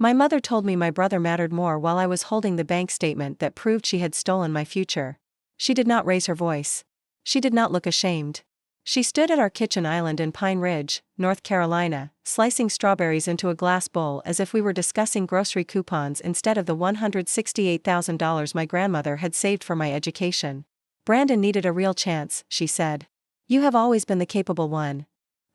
My mother told me my brother mattered more while I was holding the bank statement that proved she had stolen my future. She did not raise her voice. She did not look ashamed. She stood at our kitchen island in Pine Ridge, North Carolina, slicing strawberries into a glass bowl as if we were discussing grocery coupons instead of the $168,000 my grandmother had saved for my education. "Brandon needed a real chance," she said. "You have always been the capable one."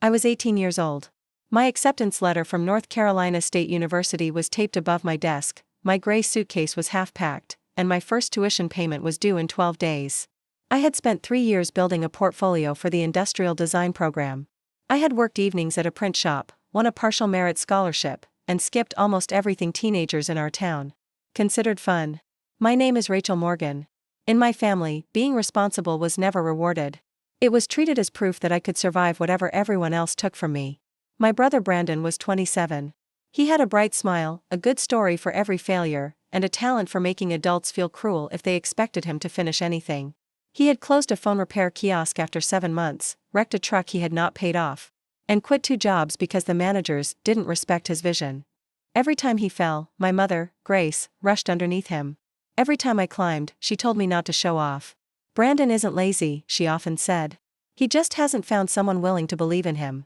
I was 18 years old. My acceptance letter from North Carolina State University was taped above my desk, my gray suitcase was half-packed, and my first tuition payment was due in 12 days. I had spent 3 years building a portfolio for the industrial design program. I had worked evenings at a print shop, won a partial merit scholarship, and skipped almost everything teenagers in our town considered fun. My name is Rachel Morgan. In my family, being responsible was never rewarded. It was treated as proof that I could survive whatever everyone else took from me. My brother Brandon was 27. He had a bright smile, a good story for every failure, and a talent for making adults feel cruel if they expected him to finish anything. He had closed a phone repair kiosk after 7 months, wrecked a truck he had not paid off, and quit 2 jobs because the managers didn't respect his vision. Every time he fell, my mother, Grace, rushed underneath him. Every time I climbed, she told me not to show off. "Brandon isn't lazy," she often said. "He just hasn't found someone willing to believe in him."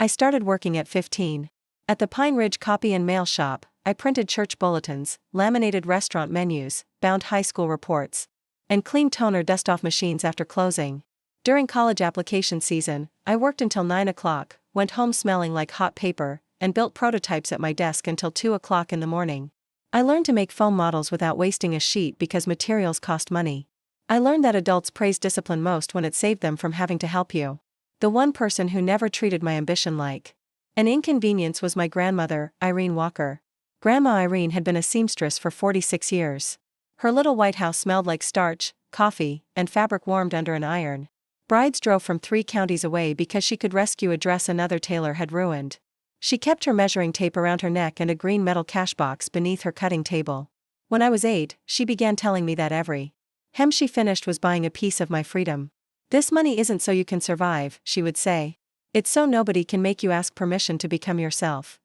I started working at 15. At the Pine Ridge Copy and Mail Shop, I printed church bulletins, laminated restaurant menus, bound high school reports, and cleaned toner dust-off machines after closing. During college application season, I worked until 9 o'clock, went home smelling like hot paper, and built prototypes at my desk until 2 o'clock in the morning. I learned to make foam models without wasting a sheet because materials cost money. I learned that adults praise discipline most when it saved them from having to help you. The one person who never treated my ambition like an inconvenience was my grandmother, Irene Walker. Grandma Irene had been a seamstress for 46 years. Her little white house smelled like starch, coffee, and fabric warmed under an iron. Brides drove from 3 counties away because she could rescue a dress another tailor had ruined. She kept her measuring tape around her neck and a green metal cash box beneath her cutting table. When I was 8, she began telling me that every hem she finished was buying a piece of my freedom. "This money isn't so you can survive," she would say. "It's so nobody can make you ask permission to become yourself."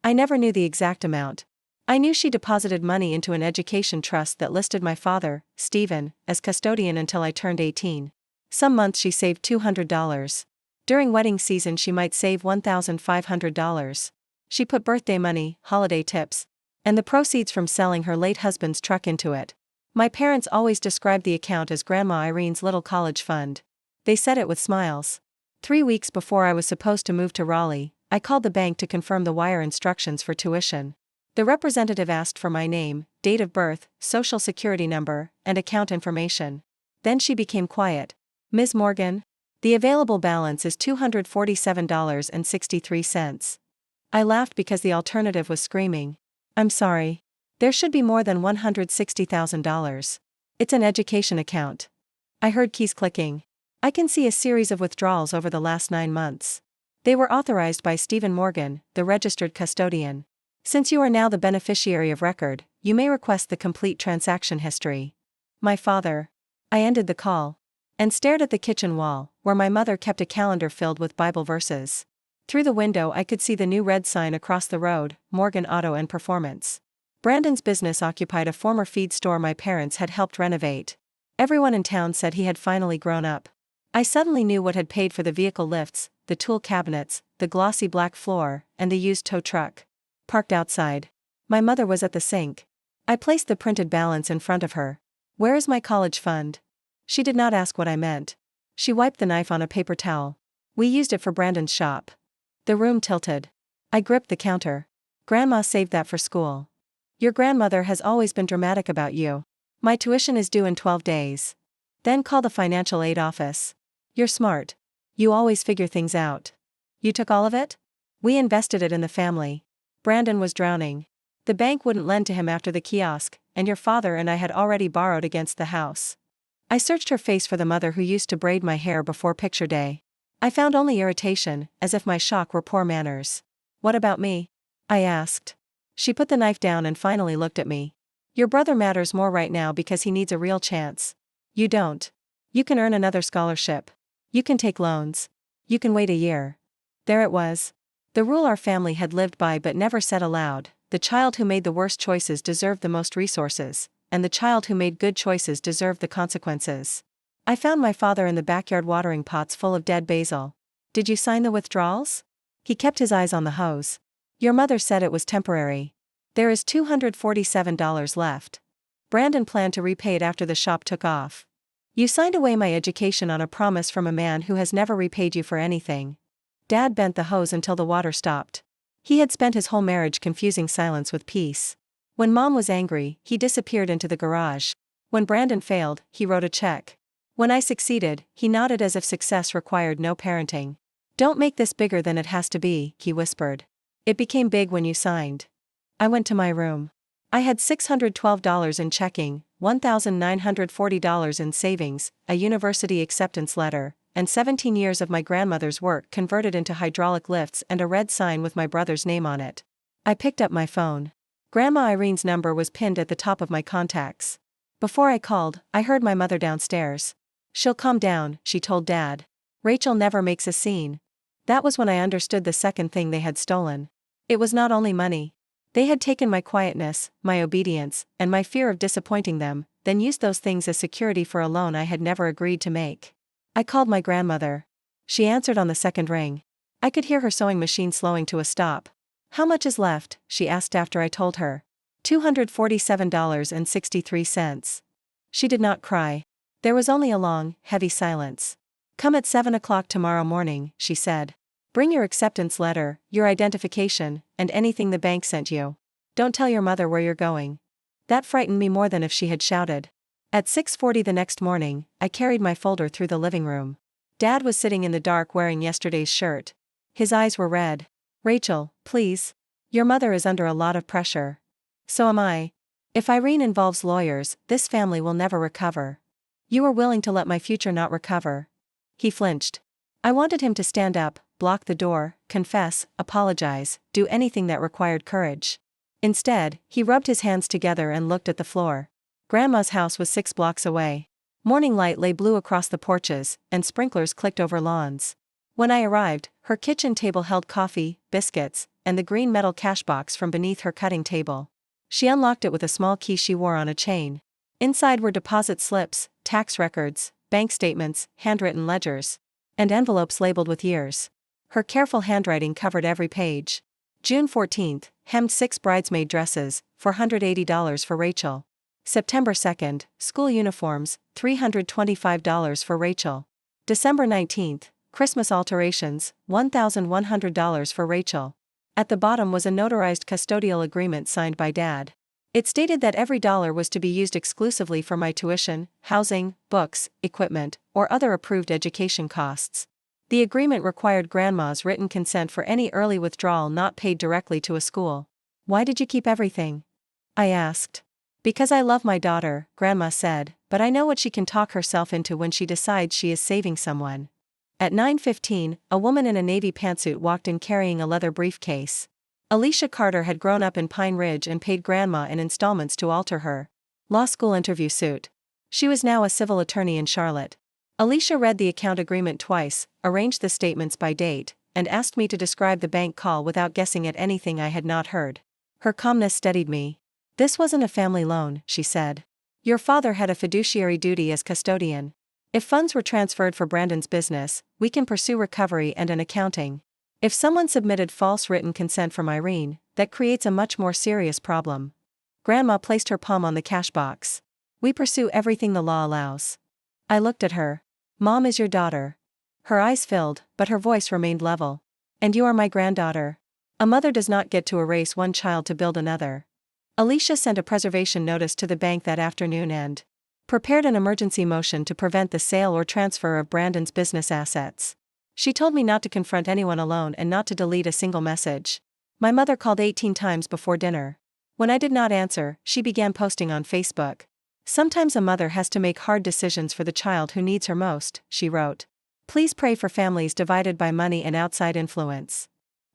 I never knew the exact amount. I knew she deposited money into an education trust that listed my father, Stephen, as custodian until I turned 18. Some months she saved $200. During wedding season she might save $1,500. She put birthday money, holiday tips, and the proceeds from selling her late husband's truck into it. My parents always described the account as Grandma Irene's little college fund. They said it with smiles. 3 weeks before I was supposed to move to Raleigh, I called the bank to confirm the wire instructions for tuition. The representative asked for my name, date of birth, social security number, and account information. Then she became quiet. "Ms. Morgan? The available balance is $247.63. I laughed because the alternative was screaming. "I'm sorry. There should be more than $160,000. It's an education account." I heard keys clicking. I can see a series of withdrawals over the last 9 months. They were authorized by Stephen Morgan, the registered custodian. "Since you are now the beneficiary of record, you may request the complete transaction history." My father. I ended the call and stared at the kitchen wall, where my mother kept a calendar filled with Bible verses. Through the window I could see the new red sign across the road, Morgan Auto and Performance. Brandon's business occupied a former feed store my parents had helped renovate. Everyone in town said he had finally grown up. I suddenly knew what had paid for the vehicle lifts, the tool cabinets, the glossy black floor, and the used tow truck. Parked outside. My mother was at the sink. I placed the printed balance in front of her. "Where is my college fund?" She did not ask what I meant. She wiped the knife on a paper towel. "We used it for Brandon's shop." The room tilted. I gripped the counter. "Grandma saved that for school." "Your grandmother has always been dramatic about you." "My tuition is due in 12 days. Then call the financial aid office." "You're smart. You always figure things out." "You took all of it?" "We invested it in the family." Brandon was drowning. The bank wouldn't lend to him after the kiosk, and your father and I had already borrowed against the house. I searched her face for the mother who used to braid my hair before picture day. I found only irritation, as if my shock were poor manners. "What about me?" I asked. She put the knife down and finally looked at me. "Your brother matters more right now because he needs a real chance. You don't. You can earn another scholarship. You can take loans. You can wait a year." There it was. The rule our family had lived by but never said aloud, the child who made the worst choices deserved the most resources, and the child who made good choices deserved the consequences. I found my father in the backyard watering pots full of dead basil. Did you sign the withdrawals? He kept his eyes on the hose. Your mother said it was temporary. There is $247 left. Brandon planned to repay it after the shop took off. You signed away my education on a promise from a man who has never repaid you for anything. Dad bent the hose until the water stopped. He had spent his whole marriage confusing silence with peace. When Mom was angry, he disappeared into the garage. When Brandon failed, he wrote a check. When I succeeded, he nodded as if success required no parenting. Don't make this bigger than it has to be, he whispered. It became big when you signed. I went to my room. I had $612 in checking, $1,940 in savings, a university acceptance letter, and 17 years of my grandmother's work converted into hydraulic lifts and a red sign with my brother's name on it. I picked up my phone. Grandma Irene's number was pinned at the top of my contacts. Before I called, I heard my mother downstairs. She'll calm down, she told Dad. Rachel never makes a scene. That was when I understood the second thing they had stolen. It was not only money. They had taken my quietness, my obedience, and my fear of disappointing them, then used those things as security for a loan I had never agreed to make. I called my grandmother. She answered on the second ring. I could hear her sewing machine slowing to a stop. How much is left? She asked after I told her. $247.63. She did not cry. There was only a long, heavy silence. Come at 7 o'clock tomorrow morning, she said. Bring your acceptance letter, your identification, and anything the bank sent you. Don't tell your mother where you're going. That frightened me more than if she had shouted. At 6:40 the next morning, I carried my folder through the living room. Dad was sitting in the dark wearing yesterday's shirt. His eyes were red. Rachel, please. Your mother is under a lot of pressure. So am I. If Irene involves lawyers, this family will never recover. You are willing to let my future not recover. He flinched. I wanted him to stand up, block the door, confess, apologize, do anything that required courage. Instead, he rubbed his hands together and looked at the floor. Grandma's house was 6 blocks away. Morning light lay blue across the porches, and sprinklers clicked over lawns. When I arrived, her kitchen table held coffee, biscuits, and the green metal cash box from beneath her cutting table. She unlocked it with a small key she wore on a chain. Inside were deposit slips, tax records, bank statements, handwritten ledgers, and envelopes labeled with years. Her careful handwriting covered every page. June 14th, hemmed 6 bridesmaid dresses, $480 for Rachel. September 2nd, school uniforms, $325 for Rachel. December 19th, Christmas alterations, $1,100 for Rachel. At the bottom was a notarized custodial agreement signed by Dad. It stated that every dollar was to be used exclusively for my tuition, housing, books, equipment, or other approved education costs. The agreement required Grandma's written consent for any early withdrawal not paid directly to a school. Why did you keep everything? I asked. Because I love my daughter, Grandma said, but I know what she can talk herself into when she decides she is saving someone. At 9:15, a woman in a navy pantsuit walked in carrying a leather briefcase. Alicia Carter had grown up in Pine Ridge and paid Grandma in installments to alter her law school interview suit. She was now a civil attorney in Charlotte. Alicia read the account agreement twice, arranged the statements by date, and asked me to describe the bank call without guessing at anything I had not heard. Her calmness steadied me. This wasn't a family loan, she said. Your father had a fiduciary duty as custodian. If funds were transferred for Brandon's business, we can pursue recovery and an accounting. If someone submitted false written consent from Irene, that creates a much more serious problem. Grandma placed her palm on the cash box. We pursue everything the law allows. I looked at her. Mom is your daughter. Her eyes filled, but her voice remained level. And you are my granddaughter. A mother does not get to erase one child to build another. Alicia sent a preservation notice to the bank that afternoon and prepared an emergency motion to prevent the sale or transfer of Brandon's business assets. She told me not to confront anyone alone and not to delete a single message. My mother called 18 times before dinner. When I did not answer, she began posting on Facebook. Sometimes a mother has to make hard decisions for the child who needs her most, she wrote. Please pray for families divided by money and outside influence.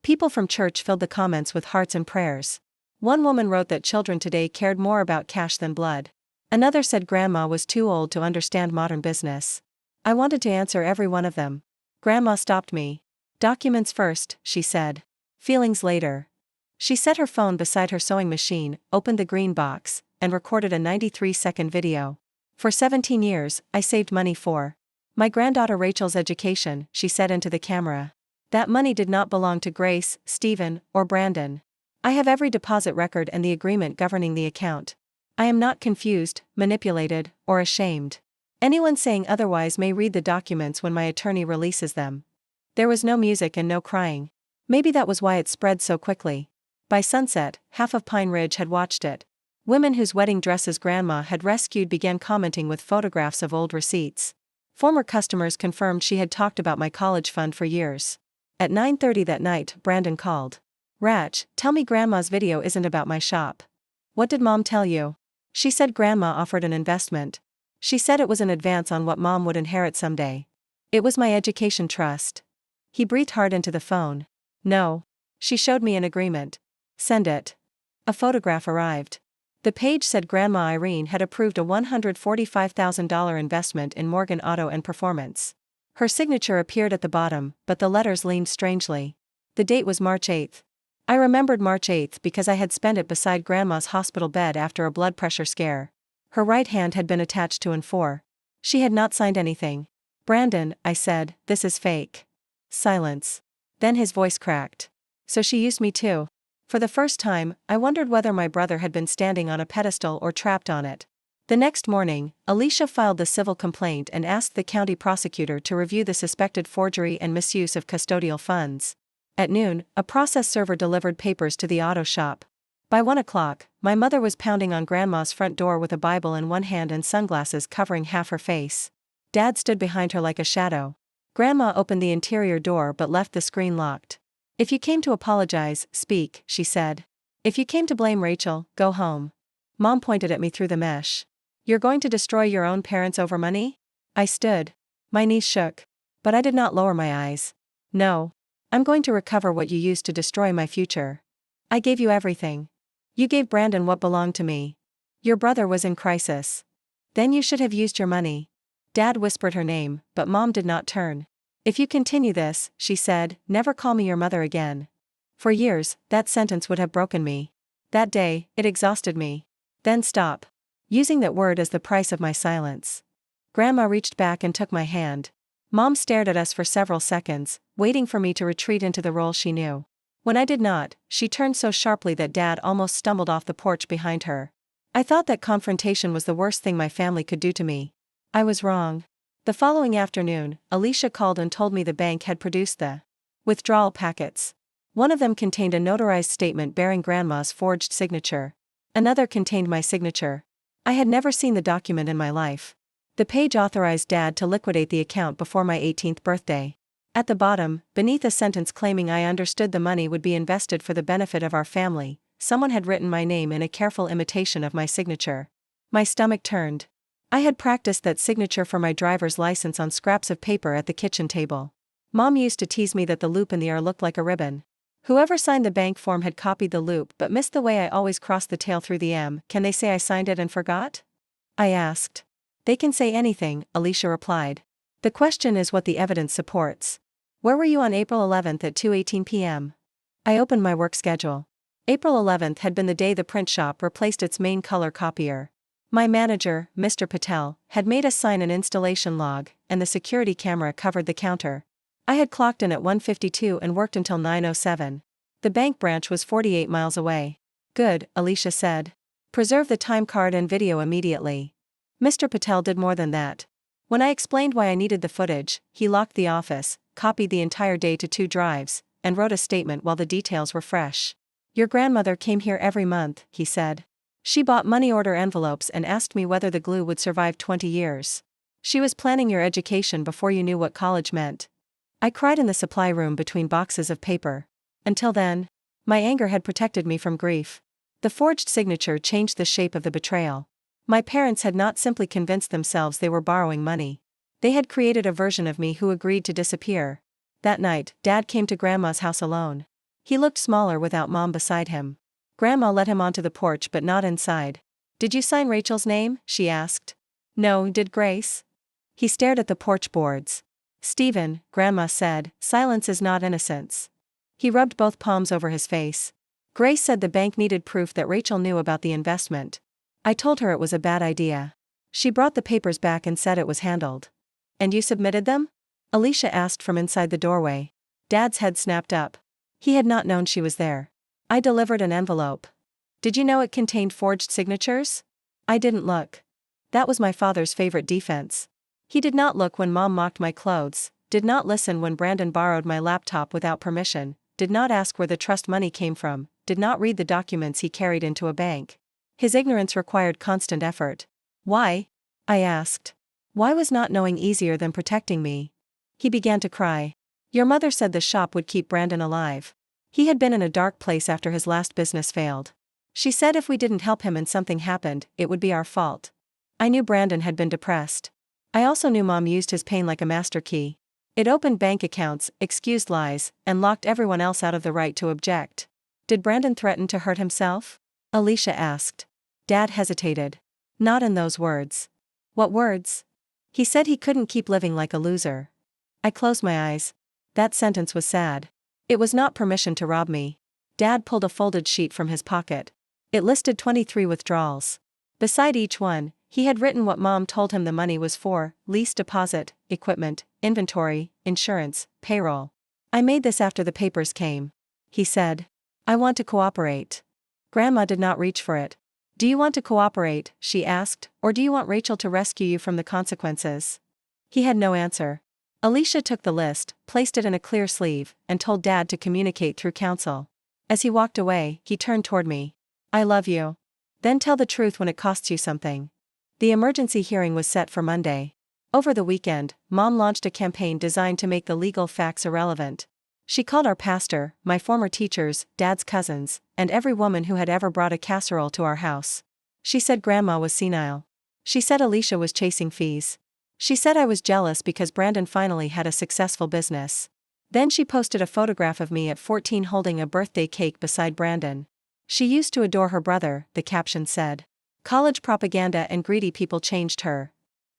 People from church filled the comments with hearts and prayers. One woman wrote that children today cared more about cash than blood. Another said Grandma was too old to understand modern business. I wanted to answer every one of them. Grandma stopped me. Documents first, she said. Feelings later. She set her phone beside her sewing machine, opened the green box, and recorded a 93-second video. For 17 years, I saved money for my granddaughter Rachel's education, she said into the camera. That money did not belong to Grace, Stephen, or Brandon. I have every deposit record and the agreement governing the account. I am not confused, manipulated, or ashamed. Anyone saying otherwise may read the documents when my attorney releases them. There was no music and no crying. Maybe that was why it spread so quickly. By sunset, half of Pine Ridge had watched it. Women whose wedding dresses Grandma had rescued began commenting with photographs of old receipts. Former customers confirmed she had talked about my college fund for years. At 9:30 that night, Brandon called. "Rach, tell me Grandma's video isn't about my shop." "What did Mom tell you?" "She said Grandma offered an investment. She said it was an advance on what Mom would inherit someday. It was my education trust." He breathed hard into the phone. "No. She showed me an agreement." "Send it." A photograph arrived. The page said Grandma Irene had approved a $145,000 investment in Morgan Auto and Performance. Her signature appeared at the bottom, but the letters leaned strangely. The date was March 8th. I remembered March 8th because I had spent it beside Grandma's hospital bed after a blood pressure scare. Her right hand had been attached to N4. She had not signed anything. "Brandon," I said, "this is fake." Silence. Then his voice cracked. "So she used me too." For the first time, I wondered whether my brother had been standing on a pedestal or trapped on it. The next morning, Alicia filed the civil complaint and asked the county prosecutor to review the suspected forgery and misuse of custodial funds. At noon, a process server delivered papers to the auto shop. By 1 o'clock, my mother was pounding on Grandma's front door with a Bible in one hand and sunglasses covering half her face. Dad stood behind her like a shadow. Grandma opened the interior door but left the screen locked. "If you came to apologize, speak," she said. "If you came to blame Rachel, go home." Mom pointed at me through the mesh. "You're going to destroy your own parents over money?" I stood. My knees shook. But I did not lower my eyes. "No. I'm going to recover what you used to destroy my future. I gave you everything. You gave Brandon what belonged to me. Your brother was in crisis. Then you should have used your money." Dad whispered her name, but Mom did not turn. "If you continue this," she said, "never call me your mother again." For years, that sentence would have broken me. That day, it exhausted me. Then stop using that word as the price of my silence. Grandma reached back and took my hand. Mom stared at us for several seconds, waiting for me to retreat into the role she knew. When I did not, she turned so sharply that Dad almost stumbled off the porch behind her. I thought that confrontation was the worst thing my family could do to me. I was wrong. The following afternoon, Alicia called and told me the bank had produced the withdrawal packets. One of them contained a notarized statement bearing Grandma's forged signature. Another contained my signature. I had never seen the document in my life. The page authorized Dad to liquidate the account before my 18th birthday. At the bottom, beneath a sentence claiming I understood the money would be invested for the benefit of our family, someone had written my name in a careful imitation of my signature. My stomach turned. I had practiced that signature for my driver's license on scraps of paper at the kitchen table. Mom used to tease me that the loop in the R looked like a ribbon. Whoever signed the bank form had copied the loop but missed the way I always crossed the tail through the M. "Can they say I signed it and forgot?" I asked. "They can say anything," Alicia replied. "The question is what the evidence supports." "Where were you on April 11th at 2:18 p.m.? I opened my work schedule. April 11th had been the day the print shop replaced its main color copier. My manager, Mr. Patel, had made us sign an installation log, and the security camera covered the counter. I had clocked in at 1:52 and worked until 9:07. The bank branch was 48 miles away. "Good," Alicia said. "Preserve the time card and video immediately." Mr. Patel did more than that. When I explained why I needed the footage, he locked the office, copied the entire day to 2 drives, and wrote a statement while the details were fresh. "Your grandmother came here every month," he said. "She bought money order envelopes and asked me whether the glue would survive 20 years. She was planning your education before you knew what college meant." I cried in the supply room between boxes of paper. Until then, my anger had protected me from grief. The forged signature changed the shape of the betrayal. My parents had not simply convinced themselves they were borrowing money. They had created a version of me who agreed to disappear. That night, Dad came to Grandma's house alone. He looked smaller without Mom beside him. Grandma let him onto the porch but not inside. "Did you sign Rachel's name?" she asked. "No, did Grace?" He stared at the porch boards. "Stephen," Grandma said, "silence is not innocence." He rubbed both palms over his face. Grace said the bank needed proof that Rachel knew about the investment. I told her it was a bad idea. She brought the papers back and said it was handled. And you submitted them? Alicia asked from inside the doorway. Dad's head snapped up. He had not known she was there. I delivered an envelope. Did you know it contained forged signatures? I didn't look. That was my father's favorite defense. He did not look when Mom mocked my clothes, did not listen when Brandon borrowed my laptop without permission, did not ask where the trust money came from, did not read the documents he carried into a bank. His ignorance required constant effort. Why? I asked. Why was not knowing easier than protecting me? He began to cry. Your mother said the shop would keep Brandon alive. He had been in a dark place after his last business failed. She said if we didn't help him and something happened, it would be our fault. I knew Brandon had been depressed. I also knew Mom used his pain like a master key. It opened bank accounts, excused lies, and locked everyone else out of the right to object. Did Brandon threaten to hurt himself? Alicia asked. Dad hesitated. Not in those words. What words? He said he couldn't keep living like a loser. I closed my eyes. That sentence was sad. It was not permission to rob me. Dad pulled a folded sheet from his pocket. It listed 23 withdrawals. Beside each one, he had written what Mom told him the money was for: lease deposit, equipment, inventory, insurance, payroll. I made this after the papers came. He said. I want to cooperate. Grandma did not reach for it. Do you want to cooperate, she asked, or do you want Rachel to rescue you from the consequences? He had no answer. Alicia took the list, placed it in a clear sleeve, and told Dad to communicate through counsel. As he walked away, he turned toward me. I love you. Then tell the truth when it costs you something. The emergency hearing was set for Monday. Over the weekend, Mom launched a campaign designed to make the legal facts irrelevant. She called our pastor, my former teachers, Dad's cousins, and every woman who had ever brought a casserole to our house. She said Grandma was senile. She said Alicia was chasing fees. She said I was jealous because Brandon finally had a successful business. Then she posted a photograph of me at 14 holding a birthday cake beside Brandon. She used to adore her brother, the caption said. College propaganda and greedy people changed her.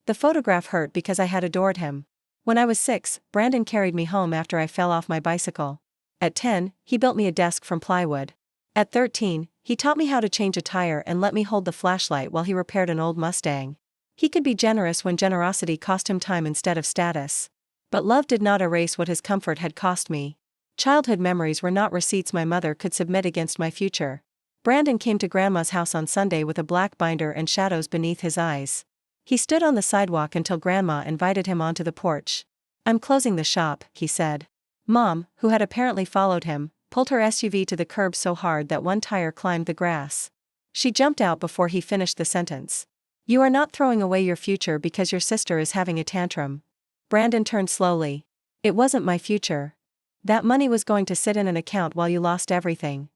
The photograph hurt because I had adored him. When I was 6, Brandon carried me home after I fell off my bicycle. At 10, he built me a desk from plywood. At 13, he taught me how to change a tire and let me hold the flashlight while he repaired an old Mustang. He could be generous when generosity cost him time instead of status. But love did not erase what his comfort had cost me. Childhood memories were not receipts my mother could submit against my future. Brandon came to Grandma's house on Sunday with a black binder and shadows beneath his eyes. He stood on the sidewalk until Grandma invited him onto the porch. I'm closing the shop, he said. Mom, who had apparently followed him, pulled her SUV to the curb so hard that one tire climbed the grass. She jumped out before he finished the sentence. You are not throwing away your future because your sister is having a tantrum. Brandon turned slowly. It wasn't my future. That money was going to sit in an account while you lost everything.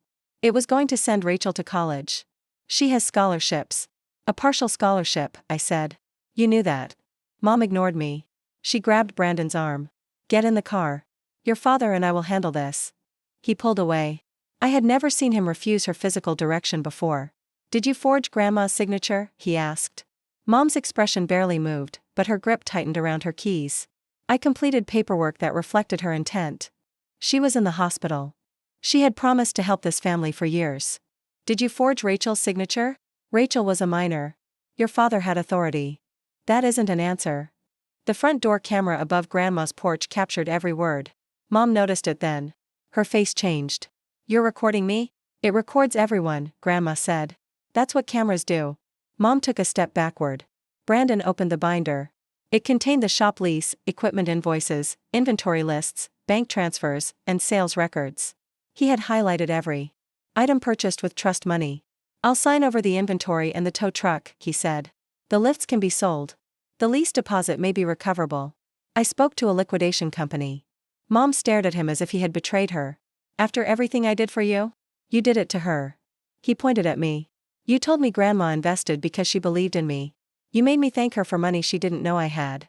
It was going to send Rachel to college. She has scholarships. A partial scholarship, I said. You knew that. Mom ignored me. She grabbed Brandon's arm. Get in the car. Your father and I will handle this. He pulled away. I had never seen him refuse her physical direction before. Did you forge Grandma's signature? He asked. Mom's expression barely moved, but her grip tightened around her keys. I completed paperwork that reflected her intent. She was in the hospital. She had promised to help this family for years. Did you forge Rachel's signature? Rachel was a minor. Your father had authority. That isn't an answer. The front door camera above Grandma's porch captured every word. Mom noticed it then. Her face changed. You're recording me? It records everyone, Grandma said. That's what cameras do. Mom took a step backward. Brandon opened the binder. It contained the shop lease, equipment invoices, inventory lists, bank transfers, and sales records. He had highlighted every item purchased with trust money. I'll sign over the inventory and the tow truck, he said. The lifts can be sold. The lease deposit may be recoverable. I spoke to a liquidation company. Mom stared at him as if he had betrayed her. After everything I did for you? You did it to her. He pointed at me. You told me Grandma invested because she believed in me. You made me thank her for money she didn't know I had.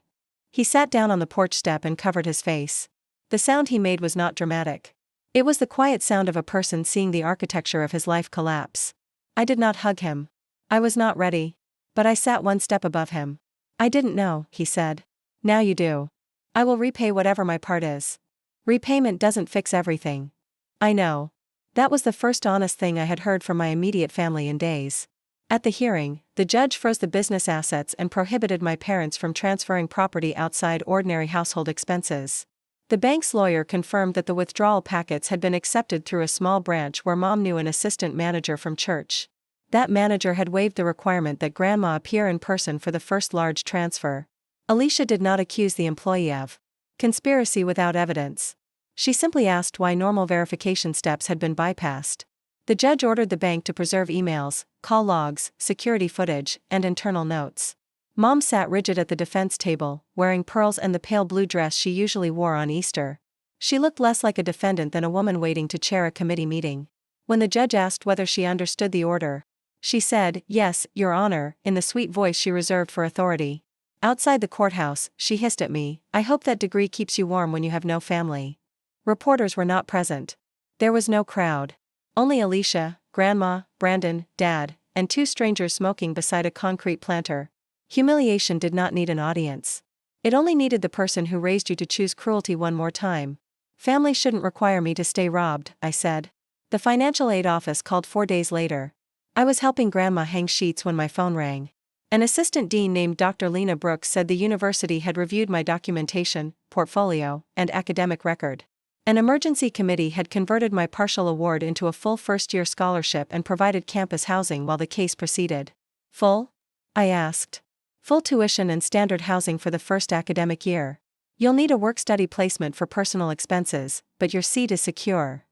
He sat down on the porch step and covered his face. The sound he made was not dramatic. It was the quiet sound of a person seeing the architecture of his life collapse. I did not hug him. I was not ready. But I sat one step above him. I didn't know, he said. Now you do. I will repay whatever my part is. Repayment doesn't fix everything. I know. That was the first honest thing I had heard from my immediate family in days. At the hearing, the judge froze the business assets and prohibited my parents from transferring property outside ordinary household expenses. The bank's lawyer confirmed that the withdrawal packets had been accepted through a small branch where Mom knew an assistant manager from church. That manager had waived the requirement that Grandma appear in person for the first large transfer. Alicia did not accuse the employee of conspiracy without evidence. She simply asked why normal verification steps had been bypassed. The judge ordered the bank to preserve emails, call logs, security footage, and internal notes. Mom sat rigid at the defense table, wearing pearls and the pale blue dress she usually wore on Easter. She looked less like a defendant than a woman waiting to chair a committee meeting. When the judge asked whether she understood the order, she said, "Yes, Your Honor," in the sweet voice she reserved for authority. Outside the courthouse, she hissed at me, "I hope that degree keeps you warm when you have no family." Reporters were not present. There was no crowd. Only Alicia, Grandma, Brandon, Dad, and two strangers smoking beside a concrete planter. Humiliation did not need an audience. It only needed the person who raised you to choose cruelty one more time. "Family shouldn't require me to stay robbed," I said. The financial aid office called 4 days later. I was helping Grandma hang sheets when my phone rang. An assistant dean named Dr. Lena Brooks said the university had reviewed my documentation, portfolio, and academic record. An emergency committee had converted my partial award into a full first-year scholarship and provided campus housing while the case proceeded. "Full?" I asked. "Full tuition and standard housing for the first academic year. You'll need a work-study placement for personal expenses, but your seat is secure."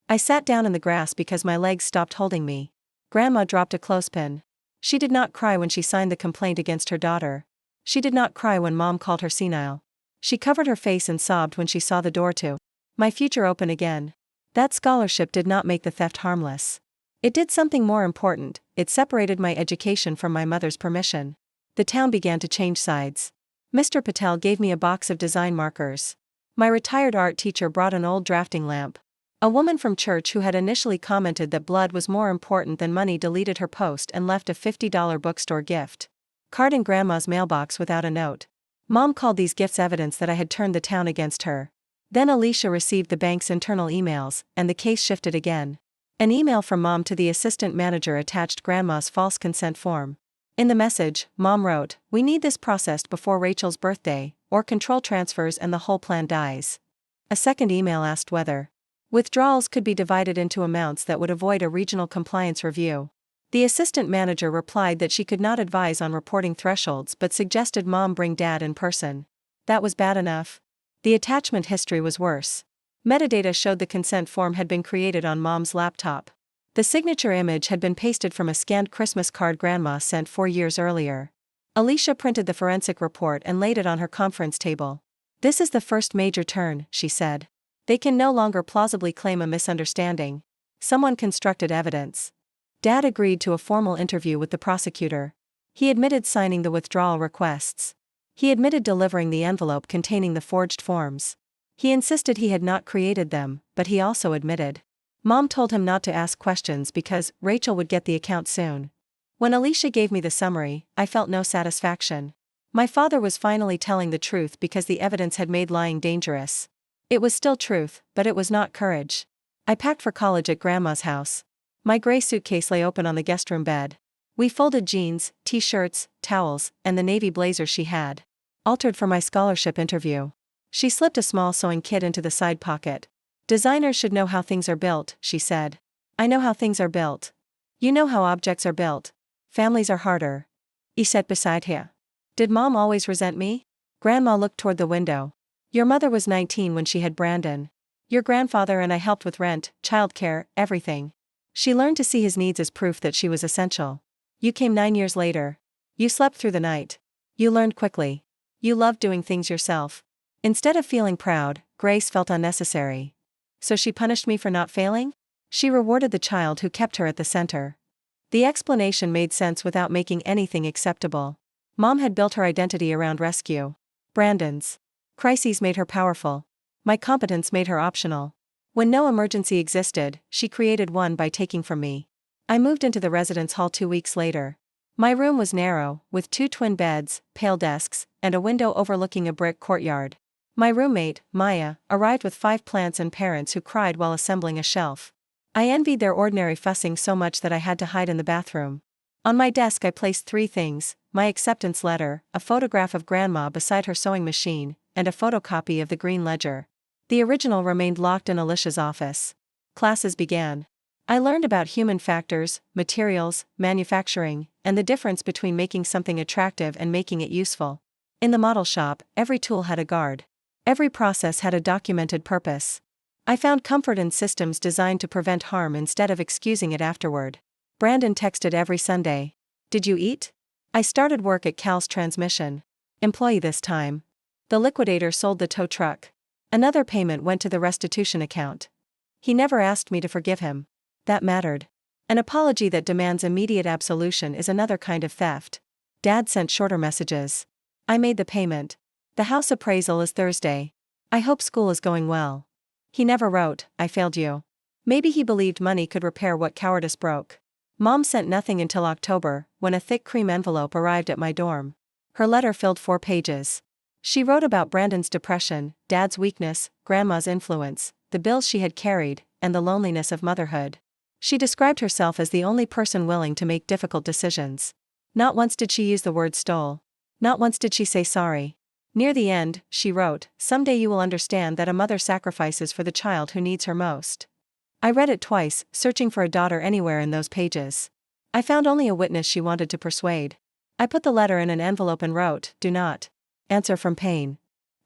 I sat down in the grass because my legs stopped holding me. Grandma dropped a clothespin. She did not cry when she signed the complaint against her daughter. She did not cry when Mom called her senile. She covered her face and sobbed when she saw the door to my future open again. That scholarship did not make the theft harmless. It did something more important: it separated my education from my mother's permission. The town began to change sides. Mr. Patel gave me a box of design markers. My retired art teacher brought an old drafting lamp. A woman from church who had initially commented that blood was more important than money deleted her post and left a $50 bookstore gift card in Grandma's mailbox without a note. Mom called these gifts evidence that I had turned the town against her. Then Alicia received the bank's internal emails, and the case shifted again. An email from Mom to the assistant manager attached Grandma's false consent form. In the message, Mom wrote, "We need this processed before Rachel's birthday, or control transfers and the whole plan dies." A second email asked whether withdrawals could be divided into amounts that would avoid a regional compliance review. The assistant manager replied that she could not advise on reporting thresholds but suggested Mom bring Dad in person. That was bad enough. The attachment history was worse. Metadata showed the consent form had been created on Mom's laptop. The signature image had been pasted from a scanned Christmas card Grandma sent 4 years earlier. Alicia printed the forensic report and laid it on her conference table. "This is the first major turn," she said. "They can no longer plausibly claim a misunderstanding. Someone constructed evidence." Dad agreed to a formal interview with the prosecutor. He admitted signing the withdrawal requests. He admitted delivering the envelope containing the forged forms. He insisted he had not created them, but he also admitted. Mom told him not to ask questions because Rachel would get the account soon. When Alicia gave me the summary, I felt no satisfaction. My father was finally telling the truth because the evidence had made lying dangerous. It was still truth, but it was not courage. I packed for college at Grandma's house. My gray suitcase lay open on the guest room bed. We folded jeans, t-shirts, towels, and the navy blazer she had altered for my scholarship interview. She slipped a small sewing kit into the side pocket. "Designers should know how things are built," she said. "I know how things are built. You know how objects are built. Families are harder." He sat beside her. "Did Mom always resent me?" Grandma looked toward the window. "Your mother was 19 when she had Brandon. Your grandfather and I helped with rent, childcare, everything. She learned to see his needs as proof that she was essential. You came 9 years later. You slept through the night. You learned quickly. You loved doing things yourself. Instead of feeling proud, Grace felt unnecessary. So she punished me for not failing? She rewarded the child who kept her at the center." The explanation made sense without making anything acceptable. Mom had built her identity around rescue. Brandon's crises made her powerful. My competence made her optional. When no emergency existed, she created one by taking from me. I moved into the residence hall 2 weeks later. My room was narrow, with 2 twin beds, pale desks, and a window overlooking a brick courtyard. My roommate, Maya, arrived with 5 plants and parents who cried while assembling a shelf. I envied their ordinary fussing so much that I had to hide in the bathroom. On my desk I placed 3 things: my acceptance letter, a photograph of Grandma beside her sewing machine, and a photocopy of the green ledger. The original remained locked in Alicia's office. Classes began. I learned about human factors, materials, manufacturing, and the difference between making something attractive and making it useful. In the model shop, every tool had a guard. Every process had a documented purpose. I found comfort in systems designed to prevent harm instead of excusing it afterward. Brandon texted every Sunday. "Did you eat?" I started work at Cal's Transmission. Employee this time. The liquidator sold the tow truck. Another payment went to the restitution account. He never asked me to forgive him. That mattered. An apology that demands immediate absolution is another kind of theft. Dad sent shorter messages. I made the payment. The house appraisal is Thursday. I hope school is going well. He never wrote, "I failed you." Maybe he believed money could repair what cowardice broke. Mom sent nothing until October, when a thick cream envelope arrived at my dorm. Her letter filled 4 pages. She wrote about Brandon's depression, Dad's weakness, Grandma's influence, the bills she had carried, and the loneliness of motherhood. She described herself as the only person willing to make difficult decisions. Not once did she use the word stole. Not once did she say sorry. Near the end, she wrote, "Someday you will understand that a mother sacrifices for the child who needs her most." I read it twice, searching for a daughter anywhere in those pages. I found only a witness she wanted to persuade. I put the letter in an envelope and wrote, "Do not answer from pain."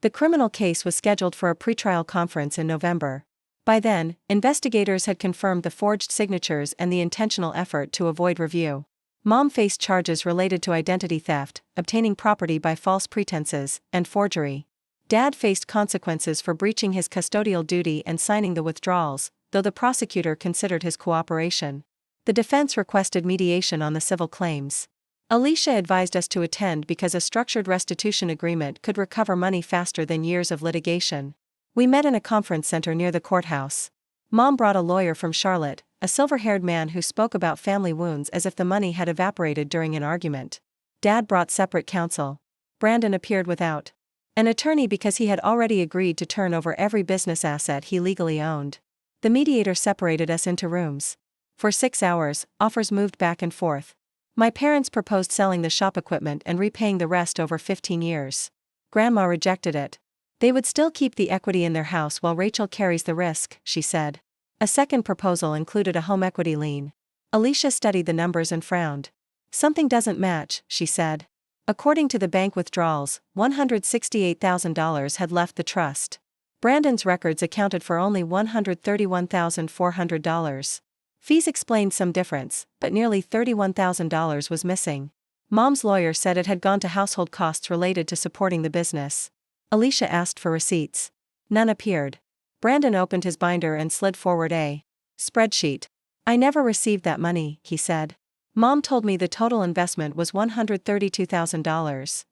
The criminal case was scheduled for a pretrial conference in November. By then, investigators had confirmed the forged signatures and the intentional effort to avoid review. Mom faced charges related to identity theft, obtaining property by false pretenses, and forgery. Dad faced consequences for breaching his custodial duty and signing the withdrawals, though the prosecutor considered his cooperation. The defense requested mediation on the civil claims. Alicia advised us to attend because a structured restitution agreement could recover money faster than years of litigation. We met in a conference center near the courthouse. Mom brought a lawyer from Charlotte, a silver-haired man who spoke about family wounds as if the money had evaporated during an argument. Dad brought separate counsel. Brandon appeared without an attorney because he had already agreed to turn over every business asset he legally owned. The mediator separated us into rooms. For 6 hours, offers moved back and forth. My parents proposed selling the shop equipment and repaying the rest over 15 years. Grandma rejected it. They would still keep the equity in their house while Rachel carries the risk, she said. A second proposal included a home equity lien. Alicia studied the numbers and frowned. "Something doesn't match," she said. According to the bank withdrawals, $168,000 had left the trust. Brandon's records accounted for only $131,400. Fees explained some difference, but nearly $31,000 was missing. Mom's lawyer said it had gone to household costs related to supporting the business. Alicia asked for receipts. None appeared. Brandon opened his binder and slid forward a spreadsheet. "I never received that money," he said. "Mom told me the total investment was $132,000.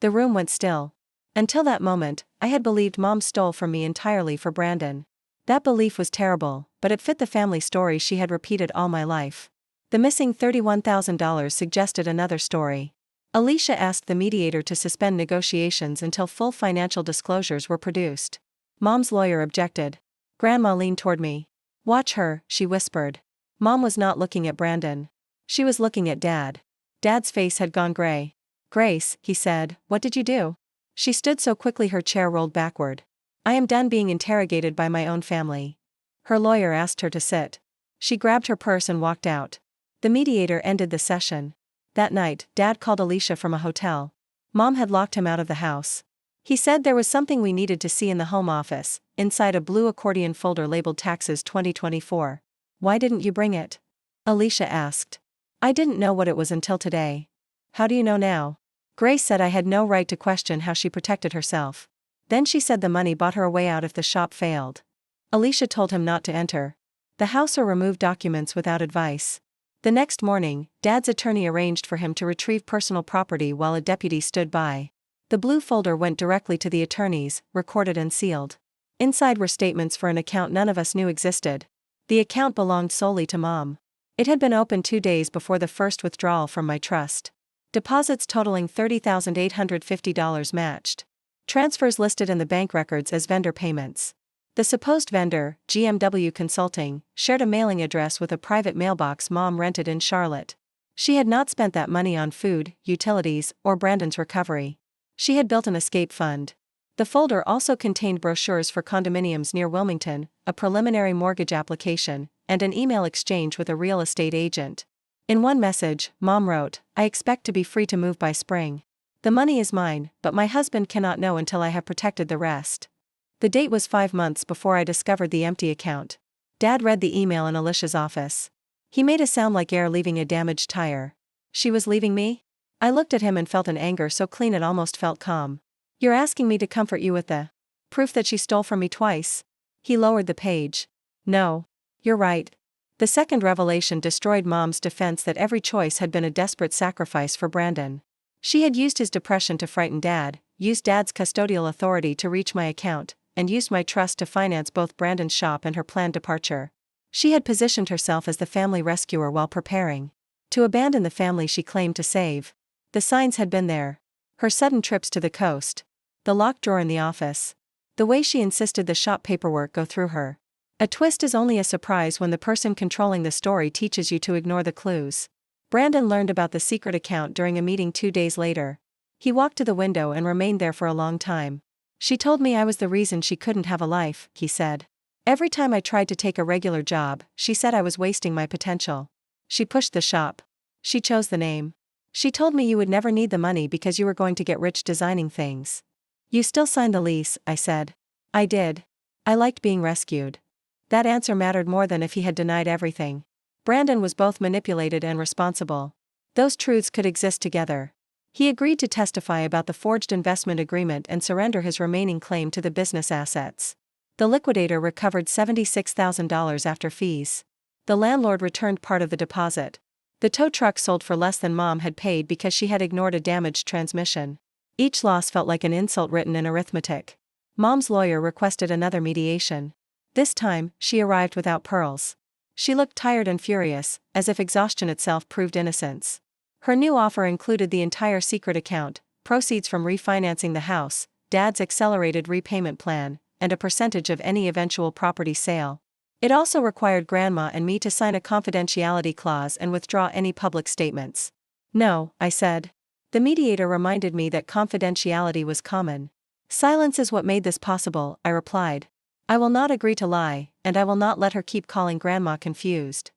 The room went still. Until that moment, I had believed Mom stole from me entirely for Brandon. That belief was terrible, but it fit the family story she had repeated all my life. The missing $31,000 suggested another story. Alicia asked the mediator to suspend negotiations until full financial disclosures were produced. Mom's lawyer objected. Grandma leaned toward me. "Watch her," she whispered. Mom was not looking at Brandon. She was looking at Dad. Dad's face had gone gray. "Grace," he said, "what did you do?" She stood so quickly her chair rolled backward. "I am done being interrogated by my own family." Her lawyer asked her to sit. She grabbed her purse and walked out. The mediator ended the session. That night, Dad called Alicia from a hotel. Mom had locked him out of the house. He said there was something we needed to see in the home office, inside a blue accordion folder labeled Taxes 2024. "Why didn't you bring it?" Alicia asked. "I didn't know what it was until today." "How do you know now?" Grace said I had no right to question how she protected herself. Then she said the money bought her a way out if the shop failed. Alicia told him not to enter the house or remove documents without advice. The next morning, Dad's attorney arranged for him to retrieve personal property while a deputy stood by. The blue folder went directly to the attorneys, recorded and sealed. Inside were statements for an account none of us knew existed. The account belonged solely to Mom. It had been opened 2 days before the first withdrawal from my trust. Deposits totaling $30,850 matched. Transfers listed in the bank records as vendor payments. The supposed vendor, GMW Consulting, shared a mailing address with a private mailbox Mom rented in Charlotte. She had not spent that money on food, utilities, or Brandon's recovery. She had built an escape fund. The folder also contained brochures for condominiums near Wilmington, a preliminary mortgage application, and an email exchange with a real estate agent. In one message, Mom wrote, "I expect to be free to move by spring. The money is mine, but my husband cannot know until I have protected the rest." The date was 5 months before I discovered the empty account. Dad read the email in Alicia's office. He made a sound like air leaving a damaged tire. She was leaving me? I looked at him and felt an anger so clean it almost felt calm. "You're asking me to comfort you with the proof that she stole from me twice?" He lowered the page. "No. You're right." The second revelation destroyed Mom's defense that every choice had been a desperate sacrifice for Brandon. She had used his depression to frighten Dad, used Dad's custodial authority to reach my account, and used my trust to finance both Brandon's shop and her planned departure. She had positioned herself as the family rescuer while preparing to abandon the family she claimed to save. The signs had been there. Her sudden trips to the coast. The locked drawer in the office. The way she insisted the shop paperwork go through her. A twist is only a surprise when the person controlling the story teaches you to ignore the clues. Brandon learned about the secret account during a meeting 2 days later. He walked to the window and remained there for a long time. "She told me I was the reason she couldn't have a life," he said. "Every time I tried to take a regular job, she said I was wasting my potential. She pushed the shop. She chose the name. She told me you would never need the money because you were going to get rich designing things." "You still signed the lease," I said. "I did. I liked being rescued." That answer mattered more than if he had denied everything. Brandon was both manipulated and responsible. Those truths could exist together. He agreed to testify about the forged investment agreement and surrender his remaining claim to the business assets. The liquidator recovered $76,000 after fees. The landlord returned part of the deposit. The tow truck sold for less than Mom had paid because she had ignored a damaged transmission. Each loss felt like an insult written in arithmetic. Mom's lawyer requested another mediation. This time, she arrived without pearls. She looked tired and furious, as if exhaustion itself proved innocence. Her new offer included the entire secret account, proceeds from refinancing the house, Dad's accelerated repayment plan, and a percentage of any eventual property sale. It also required Grandma and me to sign a confidentiality clause and withdraw any public statements. "No," I said. The mediator reminded me that confidentiality was common. "Silence is what made this possible," I replied. "I will not agree to lie, and I will not let her keep calling Grandma confused."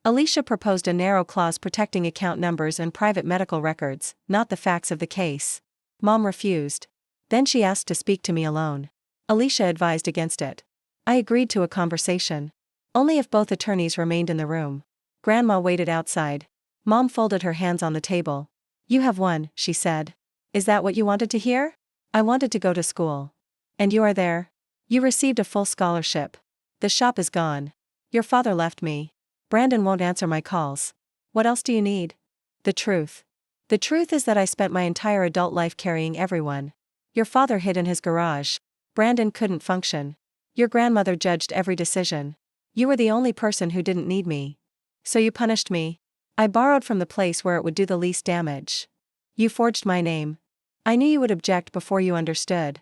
Alicia proposed a narrow clause protecting account numbers and private medical records, not the facts of the case. Mom refused. Then she asked to speak to me alone. Alicia advised against it. I agreed to a conversation. Only if both attorneys remained in the room. Grandma waited outside. Mom folded her hands on the table. "You have won," she said. "Is that what you wanted to hear? I wanted to go to school. And you are there? You received a full scholarship. The shop is gone. Your father left me. Brandon won't answer my calls. What else do you need?" "The truth. The truth is that I spent my entire adult life carrying everyone. Your father hid in his garage. Brandon couldn't function. Your grandmother judged every decision. You were the only person who didn't need me. So you punished me. I borrowed from the place where it would do the least damage. You forged my name. I knew you would object before you understood.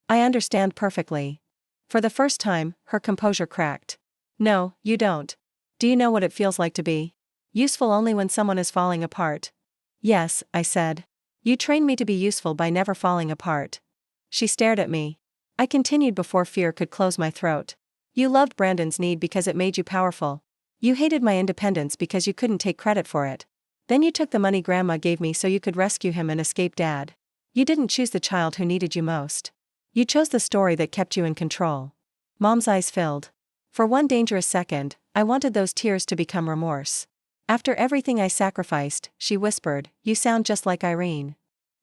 I understand perfectly." For the first time, her composure cracked. "No, you don't. Do you know what it feels like to be useful only when someone is falling apart?" "Yes," I said. "You trained me to be useful by never falling apart." She stared at me. I continued before fear could close my throat. "You loved Brandon's need because it made you powerful. You hated my independence because you couldn't take credit for it. Then you took the money Grandma gave me so you could rescue him and escape Dad. You didn't choose the child who needed you most. You chose the story that kept you in control." Mom's eyes filled. For one dangerous second, I wanted those tears to become remorse. "After everything I sacrificed," she whispered, "you sound just like Irene."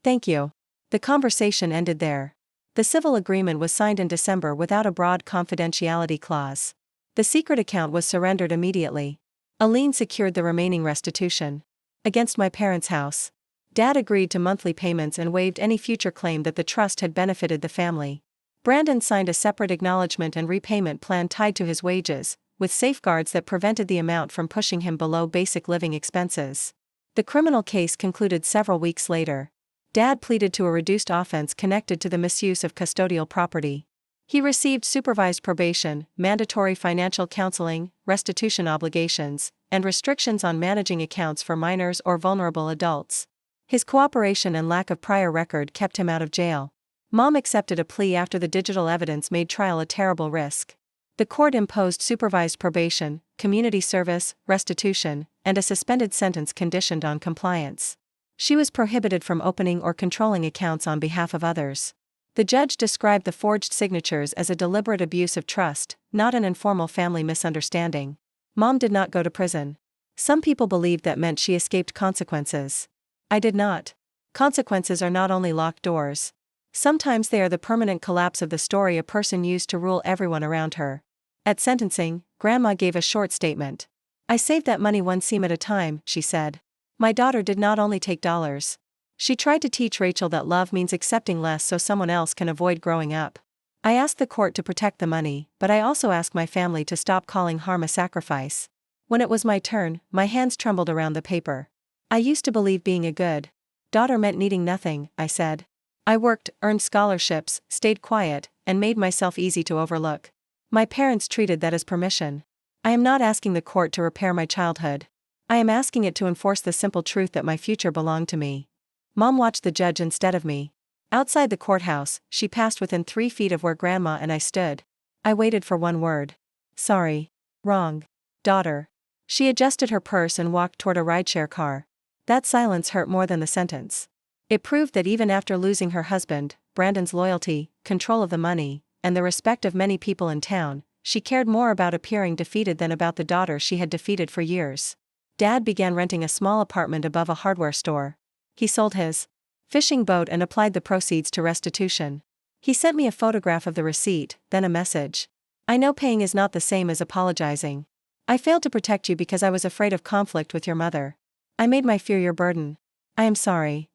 "Thank you." The conversation ended there. The civil agreement was signed in December without a broad confidentiality clause. The secret account was surrendered immediately. A lien secured the remaining restitution. Against my parents' house. Dad agreed to monthly payments and waived any future claim that the trust had benefited the family. Brandon signed a separate acknowledgement and repayment plan tied to his wages, with safeguards that prevented the amount from pushing him below basic living expenses. The criminal case concluded several weeks later. Dad pleaded to a reduced offense connected to the misuse of custodial property. He received supervised probation, mandatory financial counseling, restitution obligations, and restrictions on managing accounts for minors or vulnerable adults. His cooperation and lack of prior record kept him out of jail. Mom accepted a plea after the digital evidence made trial a terrible risk. The court imposed supervised probation, community service, restitution, and a suspended sentence conditioned on compliance. She was prohibited from opening or controlling accounts on behalf of others. The judge described the forged signatures as a deliberate abuse of trust, not an informal family misunderstanding. Mom did not go to prison. Some people believed that meant she escaped consequences. I did not. Consequences are not only locked doors. Sometimes they are the permanent collapse of the story a person used to rule everyone around her. At sentencing, Grandma gave a short statement. I saved that money one seam at a time, she said. My daughter did not only take dollars. She tried to teach Rachel that love means accepting less so someone else can avoid growing up. I asked the court to protect the money, but I also asked my family to stop calling harm a sacrifice. When it was my turn, my hands trembled around the paper. I used to believe being a good daughter meant needing nothing, I said. I worked, earned scholarships, stayed quiet, and made myself easy to overlook. My parents treated that as permission. I am not asking the court to repair my childhood. I am asking it to enforce the simple truth that my future belonged to me. Mom watched the judge instead of me. Outside the courthouse, she passed within 3 feet of where Grandma and I stood. I waited for one word. Sorry. Wrong. Daughter. She adjusted her purse and walked toward a rideshare car. That silence hurt more than the sentence. It proved that even after losing her husband, Brandon's loyalty, control of the money, and the respect of many people in town, she cared more about appearing defeated than about the daughter she had defeated for years. Dad began renting a small apartment above a hardware store. He sold his fishing boat and applied the proceeds to restitution. He sent me a photograph of the receipt, then a message. I know paying is not the same as apologizing. I failed to protect you because I was afraid of conflict with your mother. I made my fear your burden. I am sorry.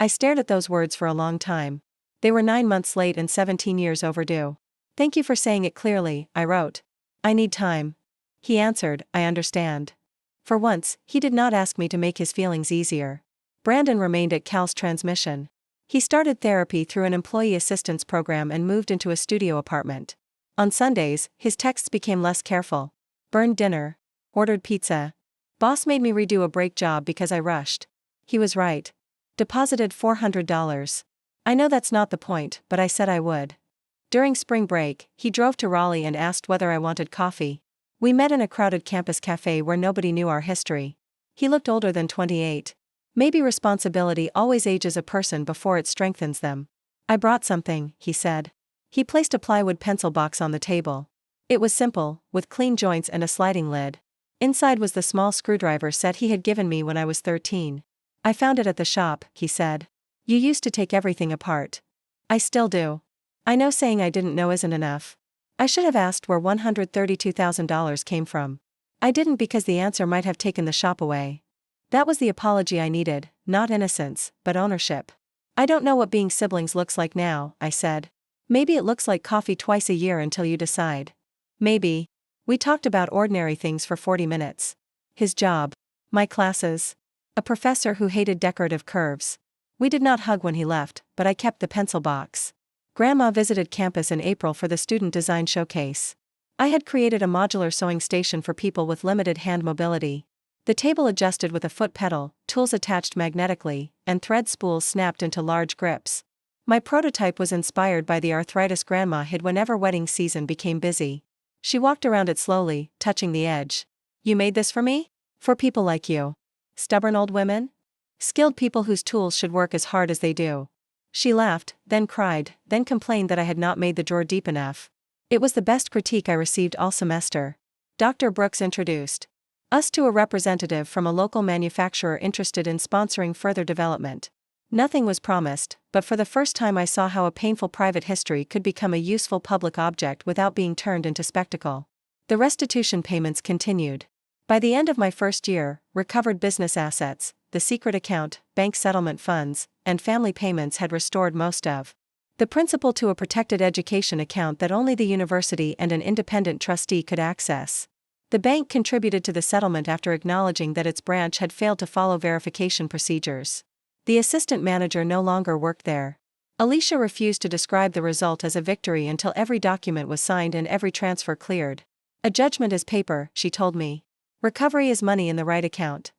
I stared at those words for a long time. They were 9 months late and 17 years overdue. Thank you for saying it clearly, I wrote. I need time. He answered, I understand. For once, he did not ask me to make his feelings easier. Brandon remained at Cal's transmission. He started therapy through an employee assistance program and moved into a studio apartment. On Sundays, his texts became less careful. Burned dinner. Ordered pizza. Boss made me redo a brake job because I rushed. He was right. Deposited $400. I know that's not the point, but I said I would. During spring break, he drove to Raleigh and asked whether I wanted coffee. We met in a crowded campus cafe where nobody knew our history. He looked older than 28. Maybe responsibility always ages a person before it strengthens them. I brought something, he said. He placed a plywood pencil box on the table. It was simple, with clean joints and a sliding lid. Inside was the small screwdriver set he had given me when I was 13. I found it at the shop, he said. You used to take everything apart. I still do. I know saying I didn't know isn't enough. I should have asked where $132,000 came from. I didn't because the answer might have taken the shop away. That was the apology I needed, not innocence, but ownership. I don't know what being siblings looks like now, I said. Maybe it looks like coffee twice a year until you decide. Maybe. We talked about ordinary things for 40 minutes. His job. My classes. A professor who hated decorative curves. We did not hug when he left, but I kept the pencil box. Grandma visited campus in April for the student design showcase. I had created a modular sewing station for people with limited hand mobility. The table adjusted with a foot pedal, tools attached magnetically, and thread spools snapped into large grips. My prototype was inspired by the arthritis Grandma hid whenever wedding season became busy. She walked around it slowly, touching the edge. You made this for me? For people like you. Stubborn old women? Skilled people whose tools should work as hard as they do. She laughed, then cried, then complained that I had not made the drawer deep enough. It was the best critique I received all semester. Dr. Brooks introduced us to a representative from a local manufacturer interested in sponsoring further development. Nothing was promised, but for the first time I saw how a painful private history could become a useful public object without being turned into spectacle. The restitution payments continued. By the end of my first year, recovered business assets, the secret account, bank settlement funds, and family payments had restored most of the principal to a protected education account that only the university and an independent trustee could access. The bank contributed to the settlement after acknowledging that its branch had failed to follow verification procedures. The assistant manager no longer worked there. Alicia refused to describe the result as a victory until every document was signed and every transfer cleared. A judgment is paper, she told me. Recovery is money in the right account.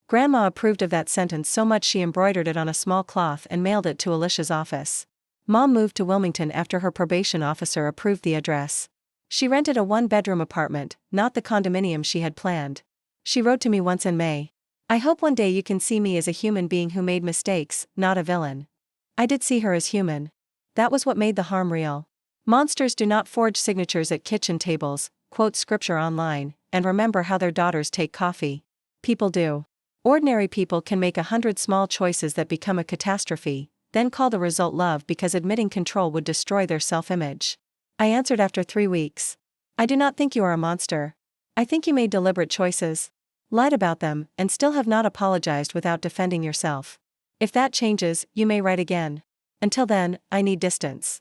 Grandma approved of that sentence so much she embroidered it on a small cloth and mailed it to Alicia's office. Mom moved to Wilmington after her probation officer approved the address. She rented a one-bedroom apartment, not the condominium she had planned. She wrote to me once in May. I hope one day you can see me as a human being who made mistakes, not a villain. I did see her as human. That was what made the harm real. Monsters do not forge signatures at kitchen tables, quote scripture online, and remember how their daughters take coffee. People do. Ordinary people can make 100 small choices that become a catastrophe, then call the result love because admitting control would destroy their self-image. I answered after 3 weeks. I do not think you are a monster. I think you made deliberate choices, lied about them, and still have not apologized without defending yourself. If that changes, you may write again. Until then, I need distance.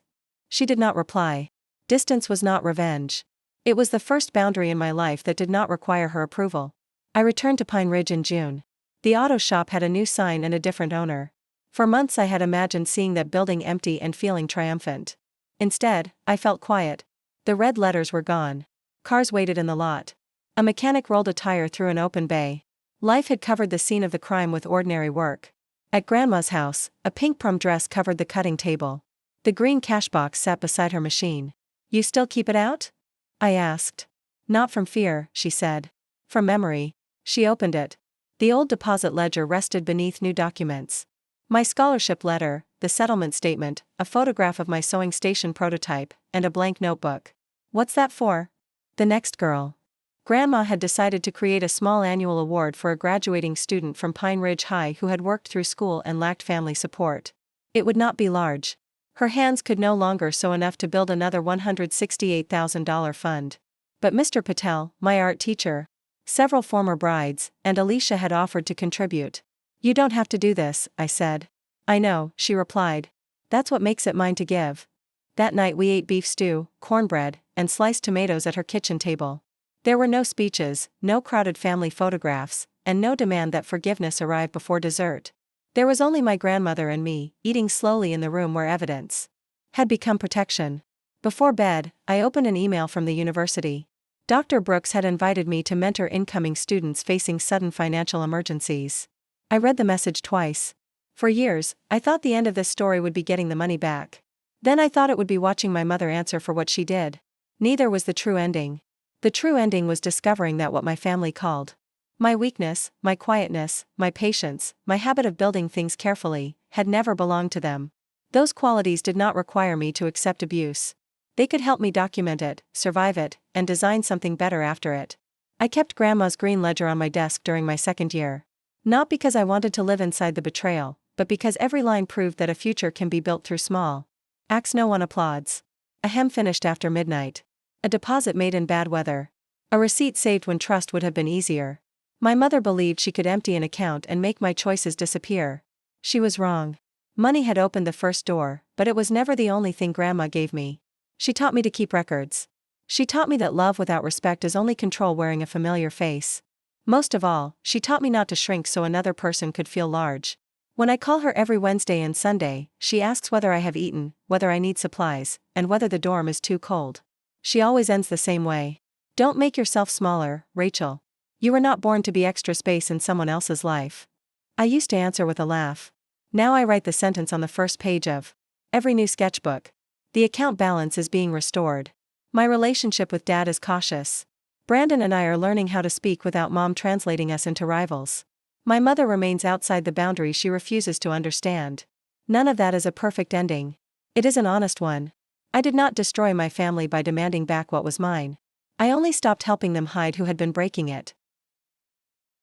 She did not reply. Distance was not revenge. It was the first boundary in my life that did not require her approval. I returned to Pine Ridge in June. The auto shop had a new sign and a different owner. For months I had imagined seeing that building empty and feeling triumphant. Instead, I felt quiet. The red letters were gone. Cars waited in the lot. A mechanic rolled a tire through an open bay. Life had covered the scene of the crime with ordinary work. At Grandma's house, a pink prom dress covered the cutting table. The green cash box sat beside her machine. You still keep it out? I asked. Not from fear, she said. From memory. She opened it. The old deposit ledger rested beneath new documents. My scholarship letter, the settlement statement, a photograph of my sewing station prototype, and a blank notebook. What's that for? The next girl. Grandma had decided to create a small annual award for a graduating student from Pine Ridge High who had worked through school and lacked family support. It would not be large. Her hands could no longer sew enough to build another $168,000 fund. But Mr. Patel, my art teacher, several former brides, and Alicia had offered to contribute. You don't have to do this, I said. I know, she replied. That's what makes it mine to give. That night we ate beef stew, cornbread, and sliced tomatoes at her kitchen table. There were no speeches, no crowded family photographs, and no demand that forgiveness arrive before dessert. There was only my grandmother and me, eating slowly in the room where evidence had become protection. Before bed, I opened an email from the university. Dr. Brooks had invited me to mentor incoming students facing sudden financial emergencies. I read the message twice. For years, I thought the end of this story would be getting the money back. Then I thought it would be watching my mother answer for what she did. Neither was the true ending. The true ending was discovering that what my family called my weakness, my quietness, my patience, my habit of building things carefully, had never belonged to them. Those qualities did not require me to accept abuse. They could help me document it, survive it, and design something better after it. I kept Grandma's green ledger on my desk during my second year. Not because I wanted to live inside the betrayal, but because every line proved that a future can be built through small acts no one applauds. A hem finished after midnight. A deposit made in bad weather. A receipt saved when trust would have been easier. My mother believed she could empty an account and make my choices disappear. She was wrong. Money had opened the first door, but it was never the only thing Grandma gave me. She taught me to keep records. She taught me that love without respect is only control wearing a familiar face. Most of all, she taught me not to shrink so another person could feel large. When I call her every Wednesday and Sunday, she asks whether I have eaten, whether I need supplies, and whether the dorm is too cold. She always ends the same way. Don't make yourself smaller, Rachel. You were not born to be extra space in someone else's life. I used to answer with a laugh. Now I write the sentence on the first page of every new sketchbook. The account balance is being restored. My relationship with Dad is cautious. Brandon and I are learning how to speak without Mom translating us into rivals. My mother remains outside the boundary she refuses to understand. None of that is a perfect ending. It is an honest one. I did not destroy my family by demanding back what was mine. I only stopped helping them hide who had been breaking it.